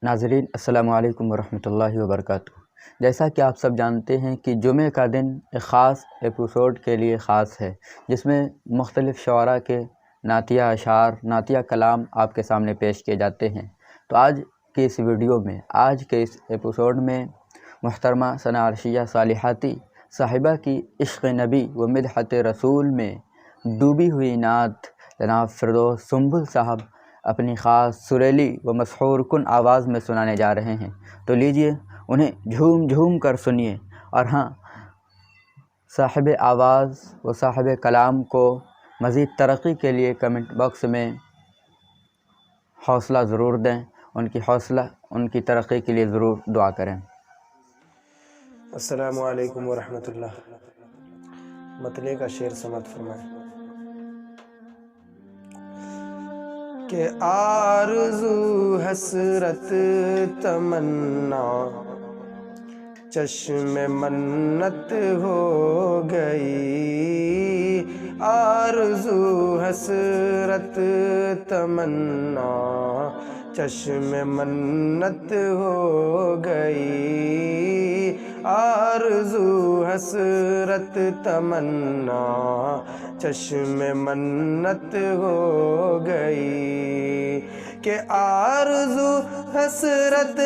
ناظرین السلام علیکم ورحمۃ اللہ وبرکاتہ۔ جیسا کہ آپ سب جانتے ہیں کہ جمعہ کا دن ایک خاص ایپیسوڈ کے لیے خاص ہے، جس میں مختلف شعراء کے نعتیہ اشعار، نعتیہ کلام آپ کے سامنے پیش کیے جاتے ہیں۔ تو آج کی اس ویڈیو میں، آج کے اس ایپیسوڈ میں محترمہ ثنا عرشیہ صالحاتی صاحبہ کی عشق نبی و مدحت رسول میں ڈوبی ہوئی نعت جناب فردوس سنبل صاحب اپنی خاص سریلی و مسحور کن آواز میں سنانے جا رہے ہیں۔ تو لیجئے انہیں جھوم جھوم کر سنیے، اور ہاں، صاحب آواز و صاحب کلام کو مزید ترقی کے لیے کمنٹ باکس میں حوصلہ ضرور دیں، ان کی ترقی کے لیے ضرور دعا کریں۔ السلام علیکم ورحمۃ اللہ۔ مطلع کا شعر سماعت فرمائیں کہ آرزو حسرت تمنا چشم منت ہو گئی، آرزو حسرت تمنا چشم منت ہو گئی، آرزو حسرت تمنا چشم منت ہو گئی، کہ آرزو حسرت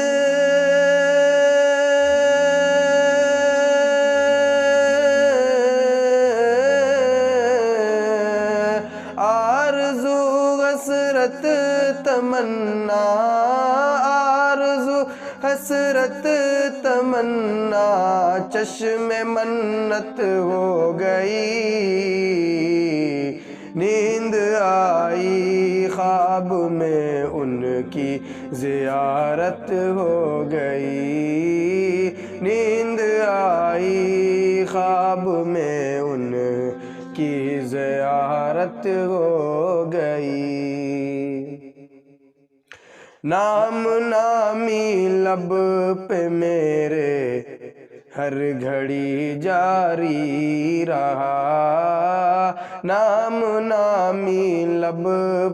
تمنا، آرزو حسرت تمنا چشم منت ہو گئی، نیند آئی خواب میں ان کی زیارت ہو گئی، نیند آئی خواب میں ان کی زیارت ہو گئی، نام نامی لب پہ میرے ہر گھڑی جاری رہا، نام نامی لب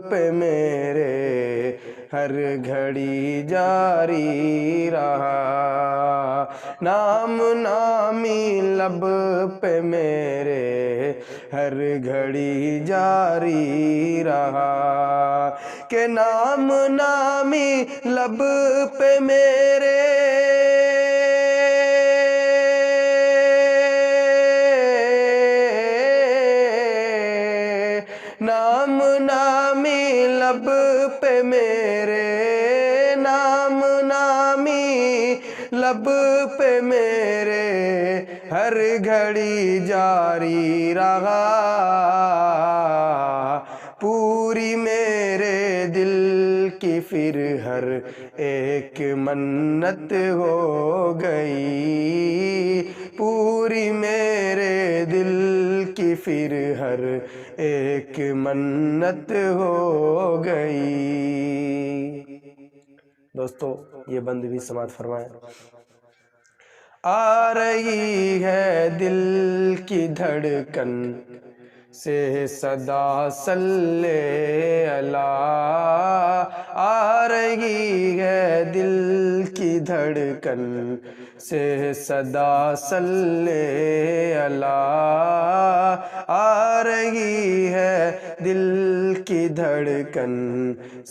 پہ میرے ہر گھڑی جاری رہا، نام نامی لب پہ میرے ہر گھڑی جاری رہا، کہ نام نامی لب پہ میرے نام نامی لب پہ میرے، نام نامی لب پہ میرے ہر گھڑی جاری رہا، پوری میرے دل کی پھر ہر ایک منت ہو گئی، پوری میرے دل کی پھر ہر ایک منت ہو گئی۔ دوستو یہ بند بھی سماعت فرمائیں۔ آ رہی ہے دل کی دھڑکن سے صدا صلی اللہ، آ رہی ہے دل کی دھڑکن سے صدا صلی اللہ، آ رہی ہے دل کی دھڑکن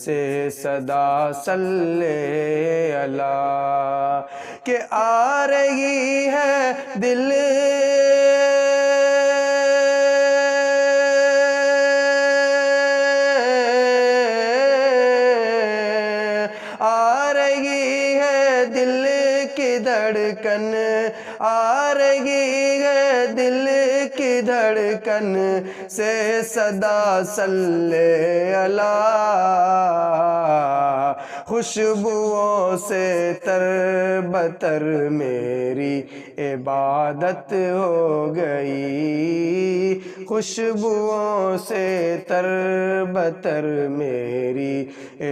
سے صدا صلی اللہ، کہ آ رہی ہے دل آ رہی ہے دل کی دھڑکن، آ رہی ہے دل کی دھڑکن سے صدا صلی اللہ، خوشبوؤں سے تر بتر میری عبادت ہو گئی، خوشبوؤں سے تر بتر میری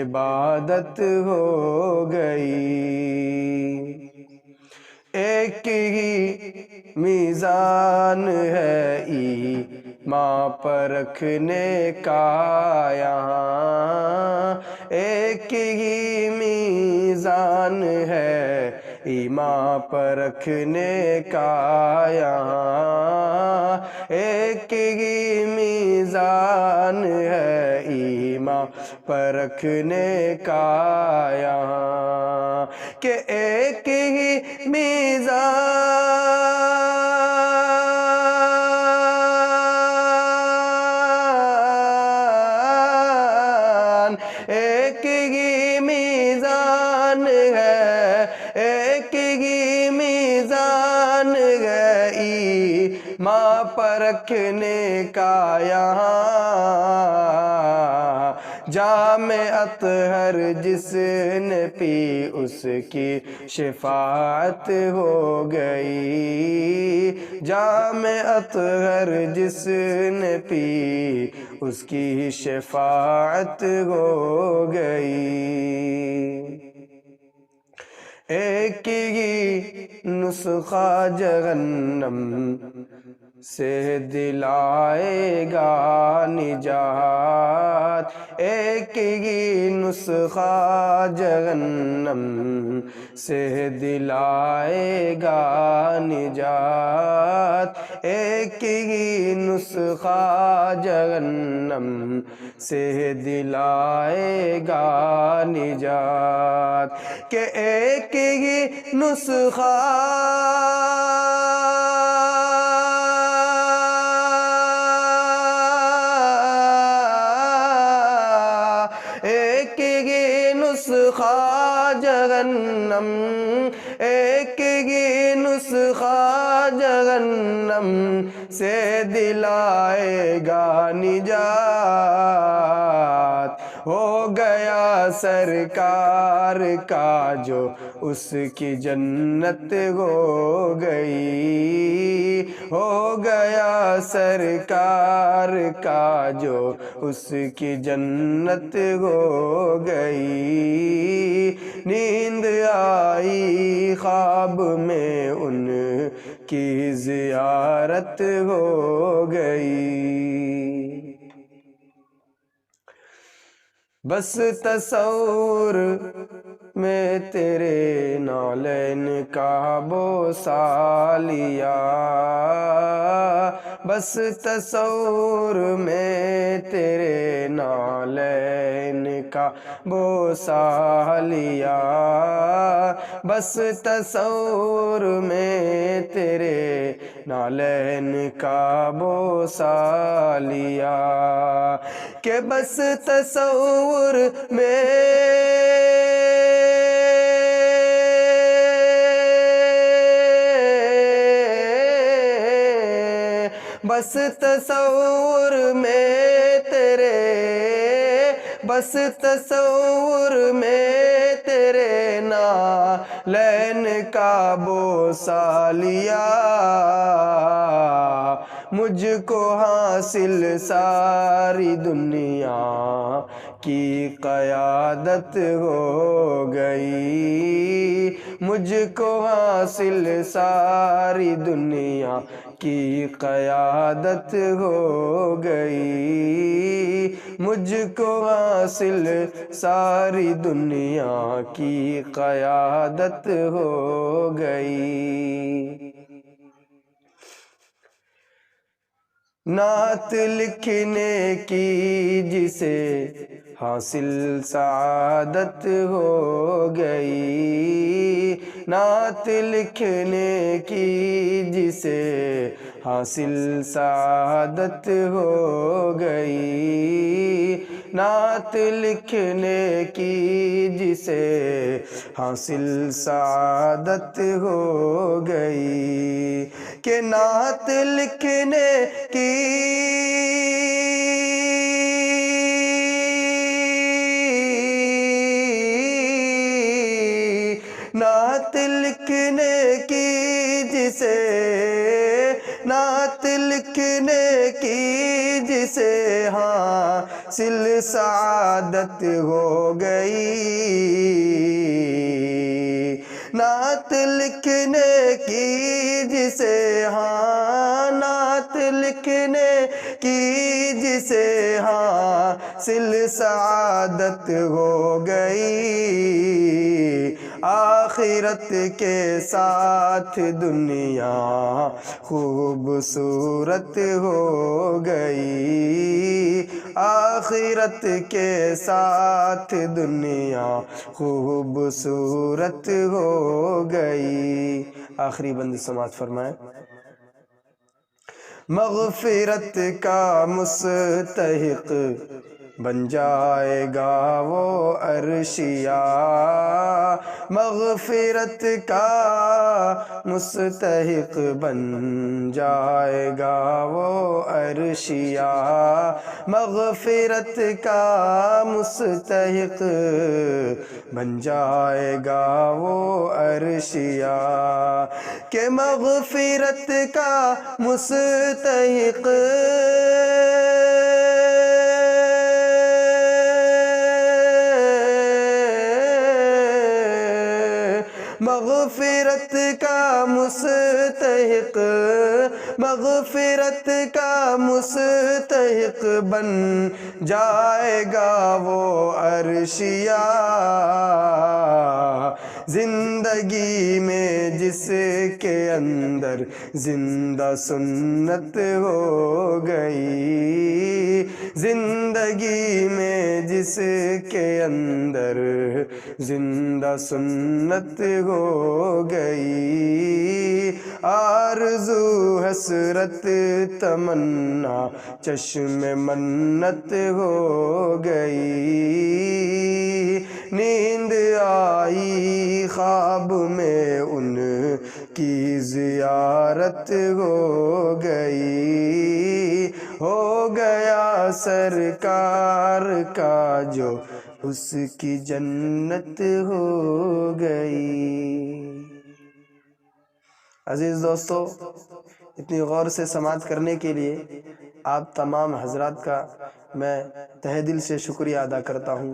عبادت ہو گئی، ایک ہی میزان ہے ایمان پرکھنے کا یہاں، ایک ہی میزان میزان ہے ایمان پرکھنے کا یہاں، ایک ہی میزان ہے ایمان پرکھنے کا یہاں، کہ ایک ہی میزان ایک ہی میزان ہے، ایک ہی میزان ہے ایمان پرکھنے کا یہاں، جام اطہر جس نے پی اس کی شفاعت ہو گئی، جام اطہر جس نے پی اس کی شفاعت ہو گئی، ایک ہی نسخہ جہنم سے دلائے گا نجات، ایک ہی نسخہ جہنم سے دلائے گا نجات، ایک ہی نسخہ جہنم سے دلائے گا نجات، کہ ایک ہی نسخہ ایک ہی نسخہ جہنم، ایک ہی نسخہ جہنم سے دلائے گا نجات، ہو گیا سرکار کا جو اس کی جنت ہو گئی، ہو گیا سرکار کا جو اس کی جنت ہو گئی، نیند آئی خواب میں ان کی زیارت ہو گئی، بس تصور میں تیرے نالین کا بوسہ لیا، بس تصور میں تیرے نالین کا بوسہ لیا، بس تصور میں تیرے نالین کا بوسہ لیا، کہ بس تصور میں بس تصور میں تیرے، بس تصور میں تیرے نالین کا بوسہ لیا، مجھ کو حاصل ساری دنیا کی قیادت ہو گئی، مجھ کو حاصل ساری دنیا کی قیادت ہو گئی، مجھ کو حاصل ساری دنیا کی قیادت ہو گئی، نعت لکھنے کی جسے حاصل سعادت ہو گئی، نعت لکھنے کی جسے حاصل سعادت ہو گئی، نعت لکھنے کی جسے حاصل سعادت ہو گئی، کہ نعت لکھنے کی نعت لکھنے کی جسے نعت لکھنے کی جسے حاصل سعادت ہو گئی، نعت لکھنے کی جسے نعت لکھنے کی جسے حاصل سعادت ہو گئی، آخرت کے ساتھ دنیا خوبصورت ہو گئی، آخرت کے ساتھ دنیا خوبصورت ہو گئی۔ آخری بند سماعت فرمائیں۔ مغفرت کا مستحق بن جائے گا وہ عرشیا، مغفرت کا مستحق بن جائے گا وہ عرشیا، مغفرت کا مستحق بن جائے گا وہ عرشیا، کہ مغفرت کا مستحق مغفرت کا مستحق، مغفرت کا مستحق بن جائے گا وہ عرشیا، زندگی میں جس کے اندر زندہ سنت ہو گئی، زندگی میں جس کے اندر زندہ سنت ہو گئی، آرزو حسرت تمنا چشم منت ہو گئی، نیند آئی خواب میں ان کی زیارت ہو گئی، ہو گیا سرکار کا جو اس کی جنت ہو گئی۔ عزیز دوستو، اتنی غور سے سماعت کرنے کے لیے آپ تمام حضرات کا میں تہہ دل سے شکریہ ادا کرتا ہوں۔